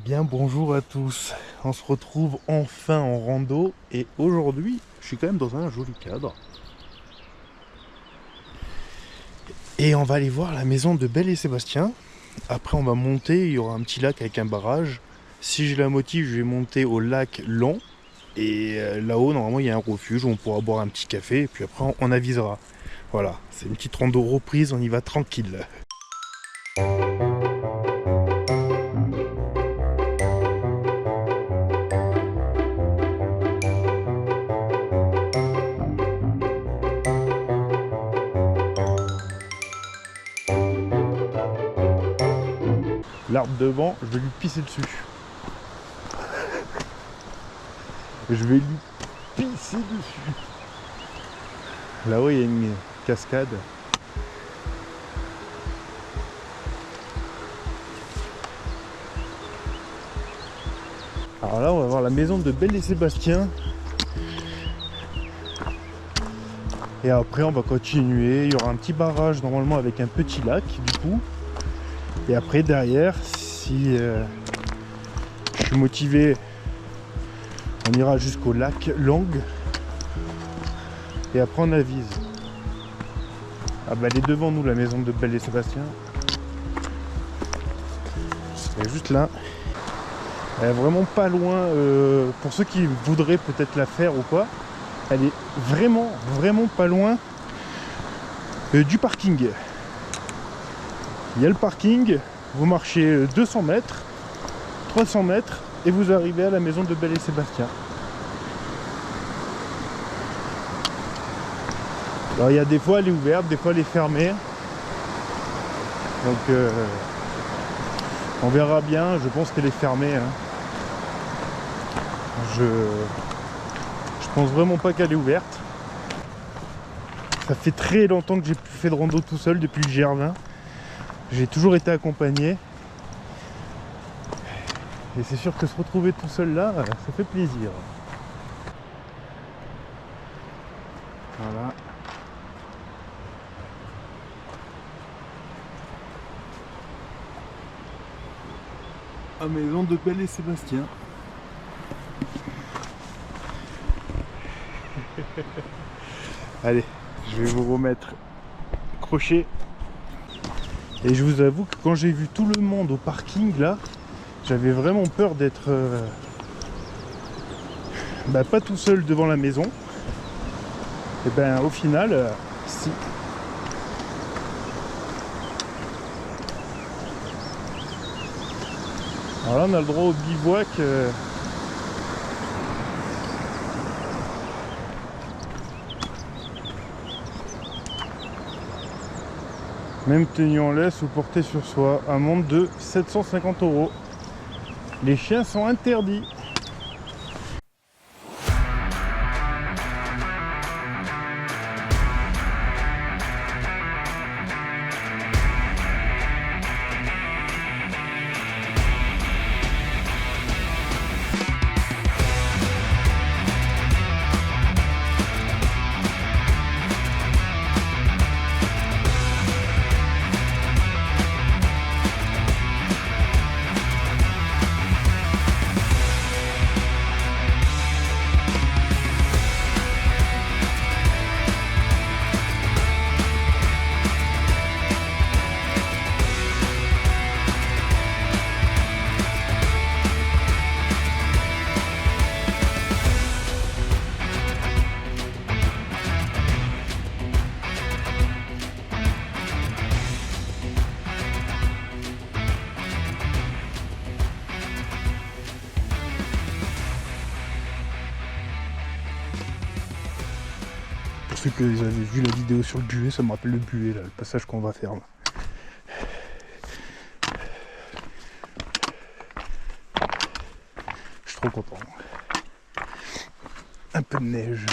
Bien bonjour à tous, on se retrouve enfin en rando et aujourd'hui je suis quand même dans un joli cadre. Et on va aller voir la maison de Belle et Sébastien. Après on va monter, il y aura un petit lac avec un barrage. Si j'ai la motive, je vais monter au lac Long. Et là-haut normalement il y a un refuge où on pourra boire un petit café et puis après on avisera. Voilà, c'est une petite rando reprise, on y va tranquille. L'arbre devant, je vais lui pisser dessus. Je vais lui pisser dessus. Là-haut, il y a une cascade. Alors là, on va voir la maison de Belle et Sébastien. Et après, on va continuer. Il y aura un petit barrage, normalement, avec un petit lac, du coup. Et après, derrière, si je suis motivé, on ira jusqu'au lac Long. Et après, on avise. Ah bah, elle est devant nous, la maison de Belle et Sébastien. Elle est juste là. Elle est vraiment pas loin. Pour ceux qui voudraient peut-être la faire ou quoi, elle est vraiment pas loin du parking. Il y a le parking, vous marchez 200 mètres, 300 mètres et vous arrivez à la maison de Belle et Sébastien. Alors il y a des fois elle est ouverte, des fois elle est fermée. Donc on verra bien, je pense qu'elle est fermée. Hein. Je pense vraiment pas qu'elle est ouverte. Ça fait très longtemps que j'ai plus fait de rando tout seul depuis le GR20. J'ai toujours été accompagné. Et c'est sûr que se retrouver tout seul là, ça fait plaisir. Voilà. La maison de Belle et Sébastien. Allez, je vais vous remettre crochet. Et je vous avoue que quand j'ai vu tout le monde au parking là, j'avais vraiment peur d'être pas tout seul devant la maison. Et ben au final, si. Alors là on a le droit au bivouac. Même tenue en laisse ou portée sur soi, amende de 750 €. Les chiens sont interdits. Pour ceux qui avaient vu la vidéo sur le buet, ça me rappelle le buet là, le passage qu'on va faire là. Je suis trop content. Un peu de neige.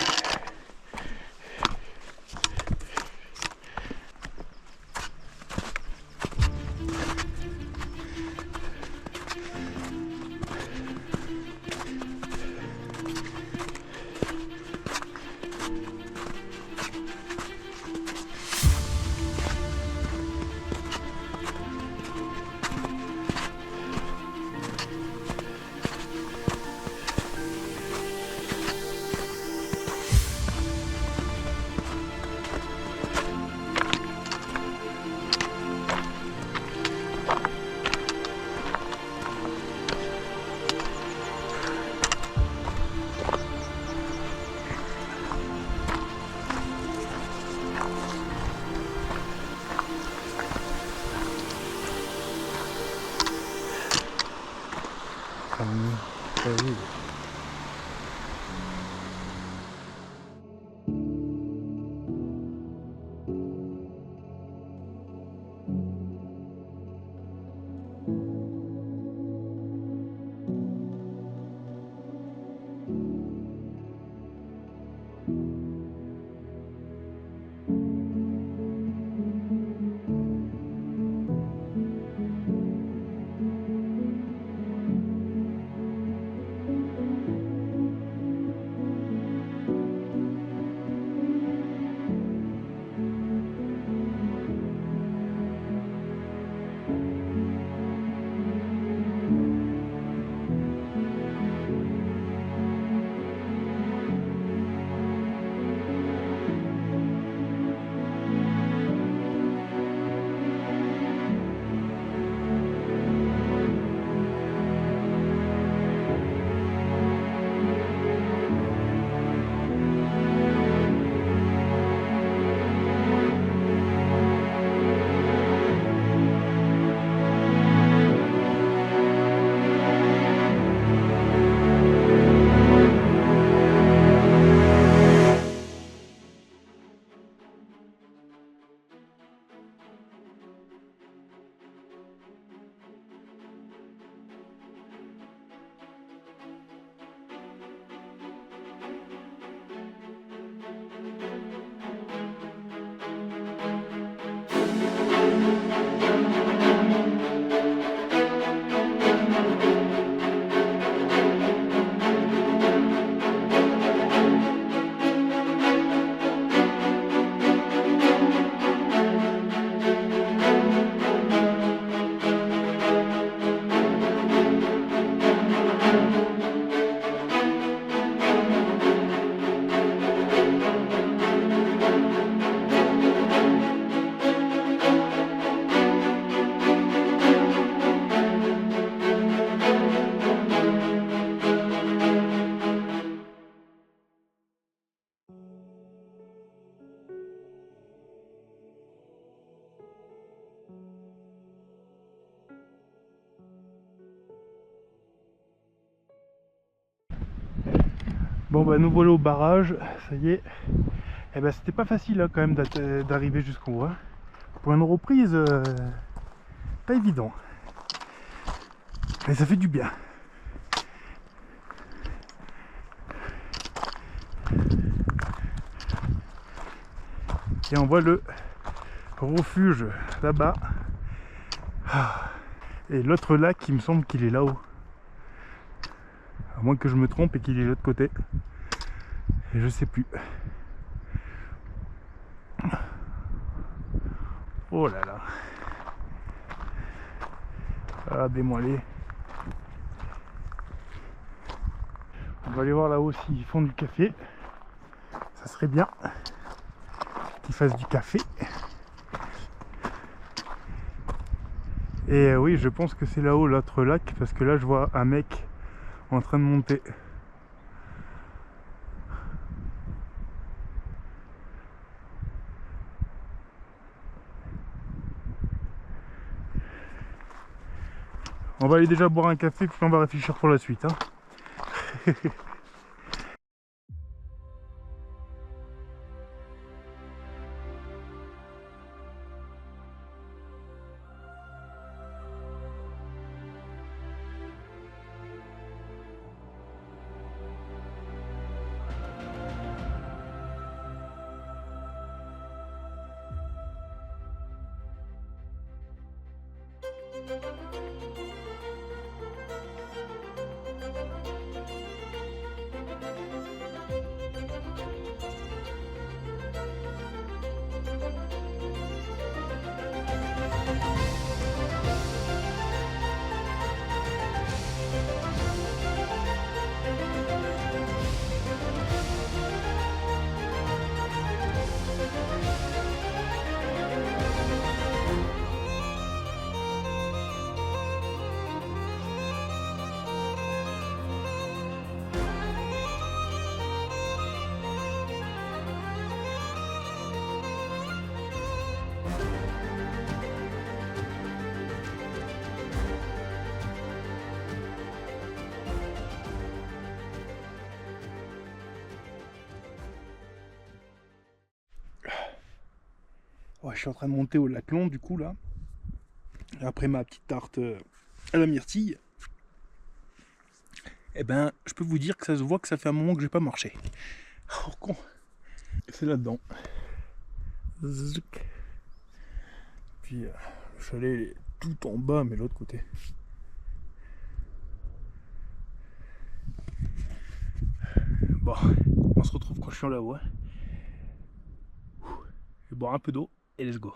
Bon bah nous voilà au barrage, ça y est. Eh ben c'était pas facile hein, quand même d'arriver jusqu'en haut. Hein. Pour une reprise, pas évident. Mais ça fait du bien. Et on voit le refuge là-bas. Et l'autre lac, il me semble qu'il est là-haut. À moins que je me trompe et qu'il est de l'autre côté. Et je sais plus. Oh là là. Regardez-moi les. On va aller voir là-haut s'ils font du café. Ça serait bien qu'ils fassent du café. Et oui, je pense que c'est là-haut l'autre lac, parce que là je vois un mec en train de monter. On va aller déjà boire un café, puis on va réfléchir pour la suite. Hein. Ouais, je suis en train de monter au lac Long du coup là. Après ma petite tarte à la myrtille. Eh ben, je peux vous dire que ça se voit que ça fait un moment que j'ai pas marché. Oh con. C'est là-dedans. Puis le chalet est tout en bas, mais l'autre côté. Bon, on se retrouve quand je suis là-haut. Hein. Je vais boire un peu d'eau et let's go.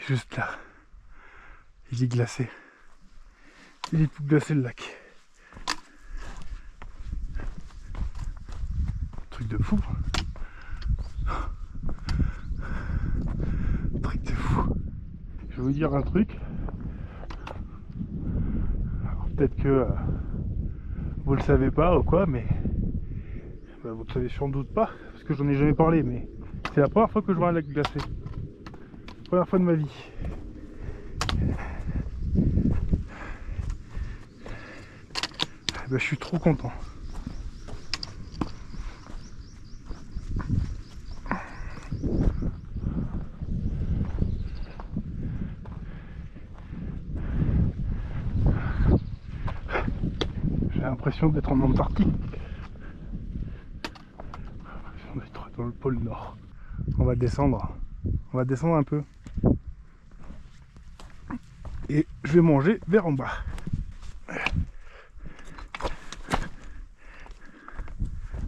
Juste là. Il est glacé. Il est tout glacé le lac. Truc de fou. Truc de fou. Je vais vous dire un truc. Peut-être que vous le savez pas ou quoi, mais vous le savez sans doute pas, parce que j'en ai jamais parlé, mais c'est la première fois que je vois un lac glacé. Première fois de ma vie. Je suis trop content. l'impression d'être en Antarctique. J'ai l'impression d'être dans le pôle Nord. On va descendre. On va descendre un peu. Et je vais manger vers en bas.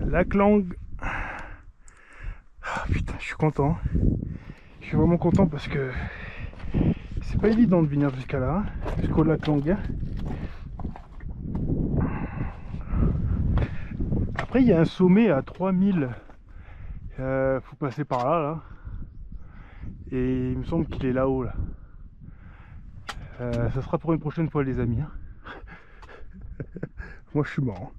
Lac Lang. Ah, putain, je suis content. Je suis vraiment content parce que c'est pas évident de venir jusqu'à là, jusqu'au lac Lang. Après, il y a un sommet à 3000. Faut passer par là. Et il me semble qu'il est là-haut là. Ça sera pour une prochaine fois les amis. Moi je suis mort.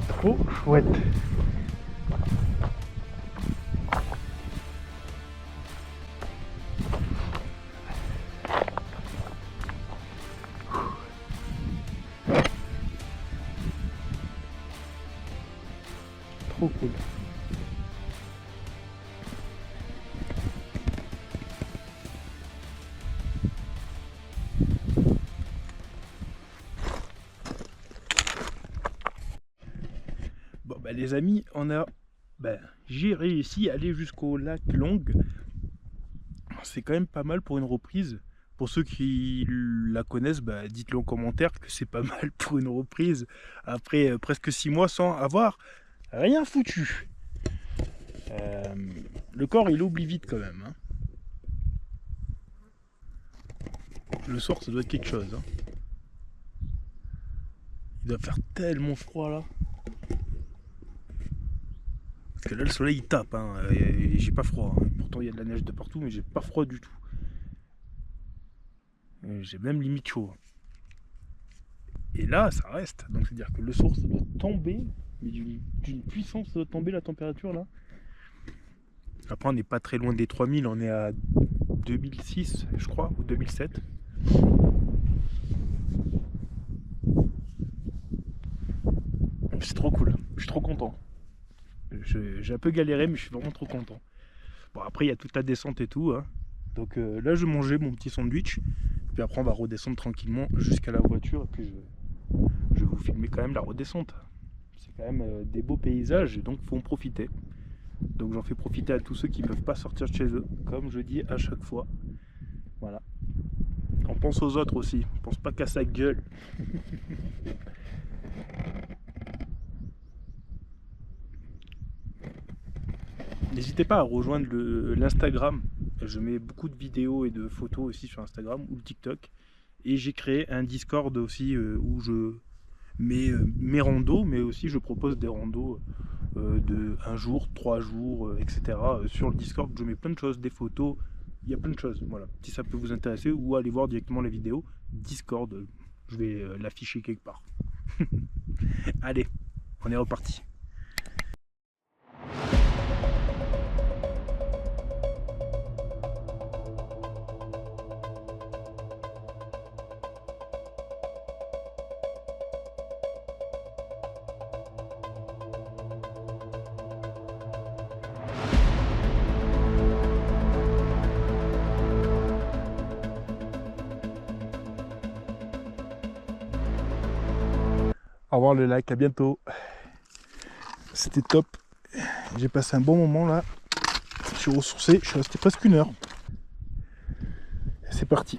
Trop chouette. Trop cool. Bon bah les amis, j'ai réussi à aller jusqu'au lac Lang. C'est quand même pas mal pour une reprise. Pour ceux qui la connaissent, dites-le en commentaire que c'est pas mal pour une reprise après presque 6 mois sans avoir rien foutu. Le corps il oublie vite quand même. Le soir ça doit être quelque chose. Il doit faire tellement froid là. Parce que là le soleil il tape, et j'ai pas froid. Pourtant il y a de la neige de partout mais j'ai pas froid du tout. J'ai même limite chaud. Et là ça reste. Donc c'est à dire que le soir ça doit tomber. Mais d'une puissance, ça doit tomber la température là. Après on n'est pas très loin des 3000, on est à 2006 je crois, ou 2007. C'est trop cool, je suis trop content. J'ai un peu galéré mais je suis vraiment trop content. Bon après il y a toute la descente et tout. Donc là je vais manger mon petit sandwich. Puis après on va redescendre tranquillement jusqu'à la voiture. Et puis je vais vous filmer quand même la redescente. C'est quand même des beaux paysages et donc faut en profiter. Donc j'en fais profiter à tous ceux qui ne peuvent pas sortir de chez eux, comme je dis à chaque fois. Voilà. On pense aux autres aussi, on pense pas qu'à sa gueule. N'hésitez pas à rejoindre l'Instagram. Je mets beaucoup de vidéos et de photos aussi sur Instagram ou le TikTok. Et j'ai créé un Discord aussi où je mets mes randos, mais aussi je propose des randos de 1 jour, 3 jours, etc. Sur le Discord, je mets plein de choses, des photos, il y a plein de choses. Voilà, si ça peut vous intéresser, ou aller voir directement la vidéo. Discord, je vais l'afficher quelque part. Allez, on est reparti. Au revoir le lac, à bientôt. C'était top. J'ai passé un bon moment là. Je suis ressourcé, je suis resté presque 1 heure. C'est parti.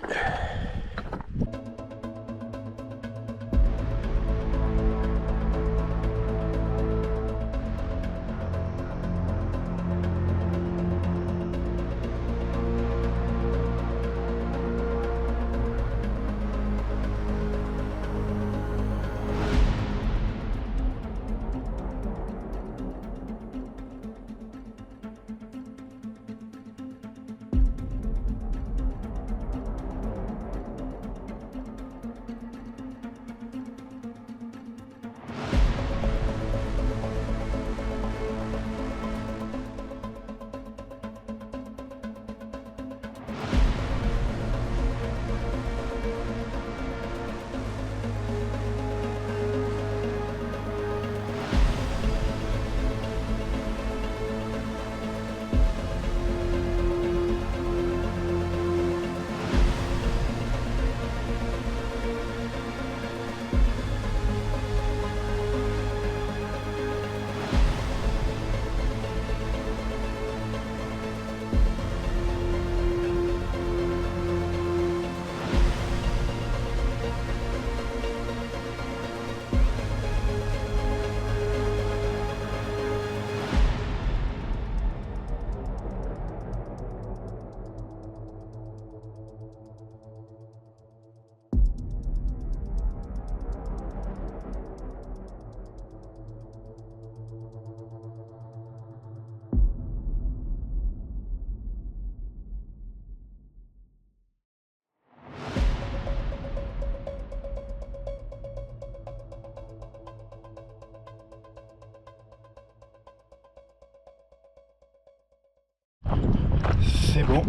C'est bon,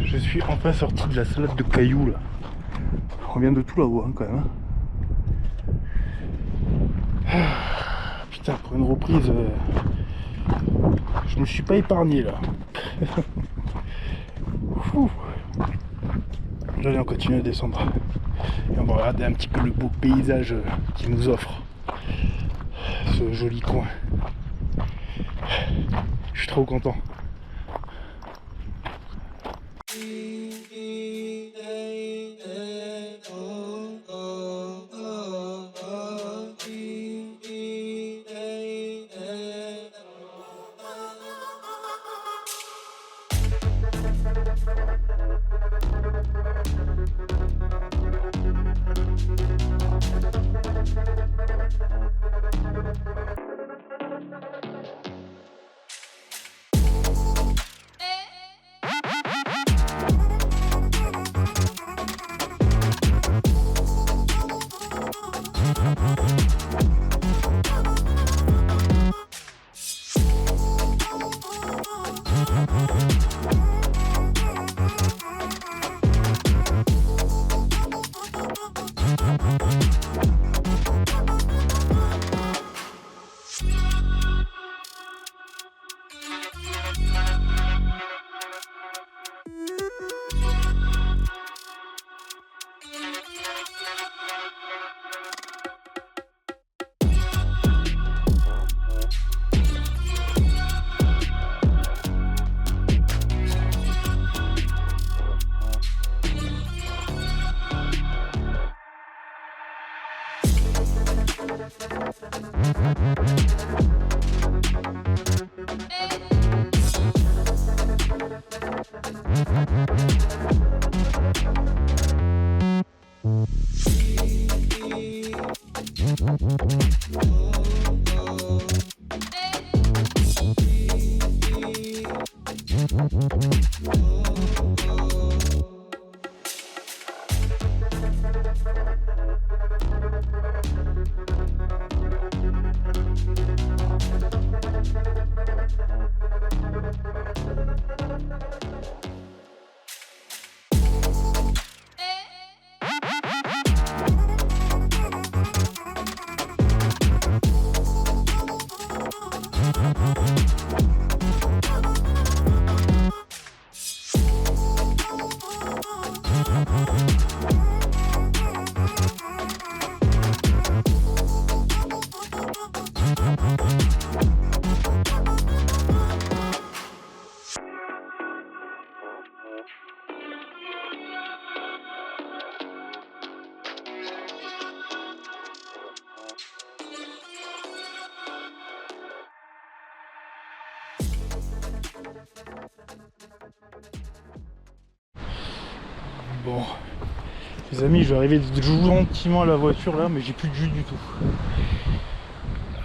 je suis enfin sorti de la salade de cailloux là. On vient de tout là-haut hein, quand même. Putain, pour une reprise, je me suis pas épargné là. Allez, on continue à descendre. Et on va regarder un petit peu le beau paysage qu'il nous offre. Ce joli coin. Je suis trop content. Bon, les amis, je vais arriver gentiment à la voiture là, mais j'ai plus de jus du tout.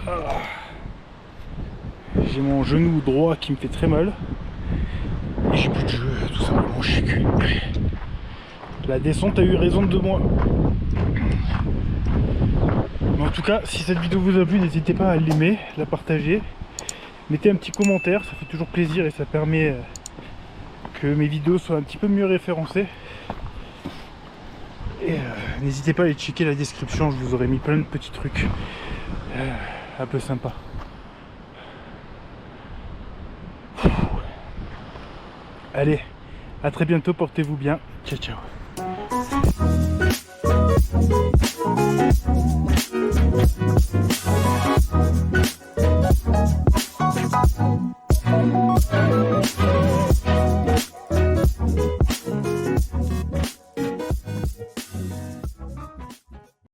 Ah. J'ai mon genou droit qui me fait très mal. Et j'ai plus de jus, tout simplement, je suis cuit. La descente a eu raison de moi. Mais en tout cas, si cette vidéo vous a plu, n'hésitez pas à l'aimer, la partager. Mettez un petit commentaire, ça fait toujours plaisir et ça permet que mes vidéos soient un petit peu mieux référencées. Et n'hésitez pas à aller checker la description, je vous aurai mis plein de petits trucs un peu sympas. Allez, à très bientôt, portez-vous bien, ciao ciao.